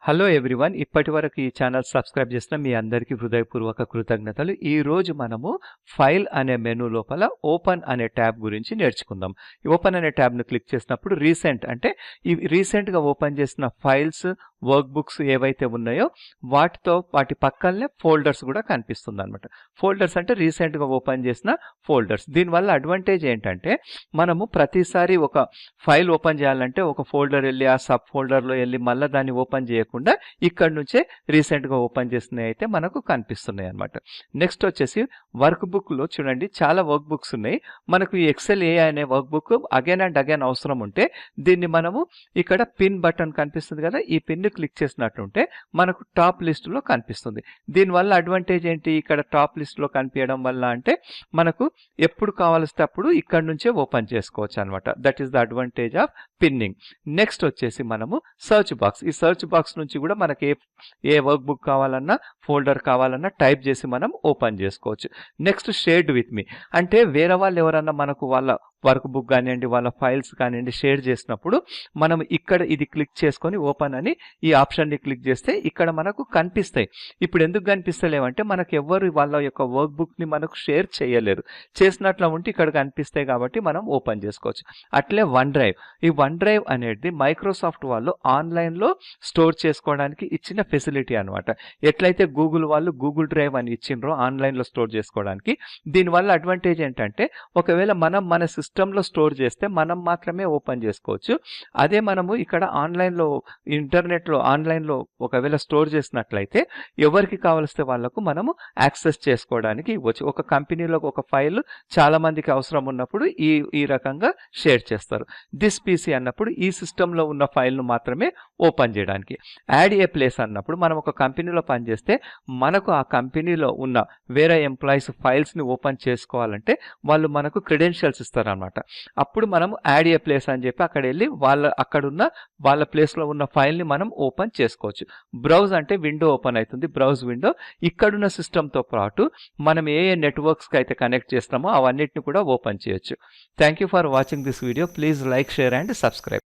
Hello everyone. ఇప్పటివరకు ఈ channel subscribe చేసిన మీ అందరికీ హృదయపూర్వక కృతజ్ఞతలు. ఈరోజు మనము ఫైల్ అనే మెనూ లోపల ఓపెన్ అనే ట్యాబ్ గురించి నేర్చుకుందాం. ఈ ఓపెన్ అనే ట్యాబ్ను క్లిక్ చేసినప్పుడు రీసెంట్ అంటే ఈ రీసెంట్గా ఓపెన్ చేసిన ఫైల్స్, వర్క్ బుక్స్ ఏవైతే ఉన్నాయో వాటి పక్కనే ఫోల్డర్స్ కూడా కనిపిస్తుంది అనమాట. ఫోల్డర్స్ అంటే రీసెంట్గా ఓపెన్ చేసిన ఫోల్డర్స్. దీనివల్ల అడ్వాంటేజ్ ఏంటంటే మనము ప్రతిసారి ఒక ఫైల్ ఓపెన్ చేయాలంటే ఒక ఫోల్డర్ వెళ్ళి ఆ సబ్ ఫోల్డర్లో వెళ్ళి మళ్ళీ దాన్ని ఓపెన్ చేయకుండా ఇక్కడ నుంచే రీసెంట్గా ఓపెన్ చేసినవి అయితే మనకు కనిపిస్తున్నాయి అనమాట. నెక్స్ట్ వచ్చేసి వర్క్ బుక్లో చూడండి, చాలా వర్క్ బుక్స్ ఉన్నాయి. మనకు ఈ ఎక్సెల్ ఏ అనే work book again and again అవసరం ఉంటే దీన్ని మనము ఇక్కడ పిన్ బటన్ కనిపిస్తుంది కదా, ఈ పిన్ క్లిక్ చేసినట్టుంటే మనకు టాప్ లిస్టులో కనిపిస్తుంది. దీనివల్ల అడ్వాంటేజ్ ఏంటి, ఇక్కడ టాప్ లిస్టులో కనిపించడం వల్ల అంటే మనకు ఎప్పుడు కావాల్స్తే అప్పుడు ఇక్కడ నుంచే ఓపెన్ చేసుకోవచ్చు అనమాట. That is the advantage of pinning. Next వచ్చేసి మనము సర్చ్ బాక్స్. ఈ సర్చ్ బాక్స్ నుంచి కూడా మనకి ఏ వర్క్ బుక్ కావాలన్నా, ఫోల్డర్ కావాలన్నా టైప్ చేసి మనం ఓపెన్ చేసుకోవచ్చు. నెక్స్ట్ షేర్డ్ విత్ మీ అంటే వేరే వాళ్ళు ఎవరన్నా మనకు వాళ్ళ వర్క్ బుక్ కానివ్వండి, వాళ్ళ ఫైల్స్ కానివ్వండి షేర్ చేసినప్పుడు మనం ఇక్కడ ఇది క్లిక్ చేసుకొని ఓపెన్ అని ఈ ఆప్షన్ని క్లిక్ చేస్తే ఇక్కడ మనకు కనిపిస్తాయి. ఇప్పుడు ఎందుకు కనిపిస్తలేవంటే మనకు ఎవరు వాళ్ళ యొక్క వర్క్ బుక్ని మనకు షేర్ చేయలేరు. చేసినట్లు ఉంటే ఇక్కడ కనిపిస్తాయి కాబట్టి మనం ఓపెన్ చేసుకోవచ్చు. అట్లే వన్ డ్రైవ్. ఈ వన్ డ్రైవ్ అనేది మైక్రోసాఫ్ట్ వాళ్ళు ఆన్లైన్లో స్టోర్ చేసుకోవడానికి ఇచ్చిన ఫెసిలిటీ అనమాట. ఎట్లయితే గూగుల్ వాళ్ళు గూగుల్ డ్రైవ్ అని ఇచ్చిండ్రో ఆన్లైన్లో స్టోర్ చేసుకోవడానికి, దీనివల్ల అడ్వాంటేజ్ ఏంటంటే ఒకవేళ మనం మన సిస్టంలో స్టోర్ చేస్తే మనం మాత్రమే ఓపెన్ చేసుకోవచ్చు. అదే మనము ఇక్కడ ఆన్లైన్లో ఇంటర్నెట్లో ఆన్లైన్లో ఒకవేళ స్టోర్ చేసినట్లయితే ఎవరికి కావలిస్తే వాళ్ళకు మనము యాక్సెస్ చేసుకోవడానికి ఇవ్వచ్చు. ఒక కంపెనీలో ఒక ఫైల్ చాలా మందికి అవసరం ఉన్నప్పుడు ఈ రకంగా షేర్ చేస్తారు. దిస్ పీసీ అన్నప్పుడు ఈ సిస్టంలో ఉన్న ఫైల్ను మాత్రమే ఓపెన్ చేయడానికి. యాడ్ ఏ ప్లేస్ అన్నప్పుడు మనం ఒక కంపెనీలో పనిచేస్తే మనకు ఆ కంపెనీలో ఉన్న వేరే ఎంప్లాయీస్ ఫైల్స్ని ఓపెన్ చేసుకోవాలంటే వాళ్ళు మనకు క్రెడెన్షియల్స్ ఇస్తారనమాట. అప్పుడు మనం యాడ్ ఏ ప్లేస్ అని చెప్పి అక్కడ వెళ్ళి అక్కడున్న వాళ్ళ ప్లేస్లో ఉన్న ఫైల్ని మనం ఓపెన్ చేసుకోవచ్చు. బ్రౌజ్ అంటే విండో ఓపెన్ అవుతుంది. బ్రౌజ్ విండో ఇక్కడున్న సిస్టంతో పాటు మనం ఏ నెట్వర్క్స్కి అయితే కనెక్ట్ చేస్తామో అవన్నిటిని కూడా ఓపెన్ చేయొచ్చు. Thank you for watching this video. Please like, share and subscribe.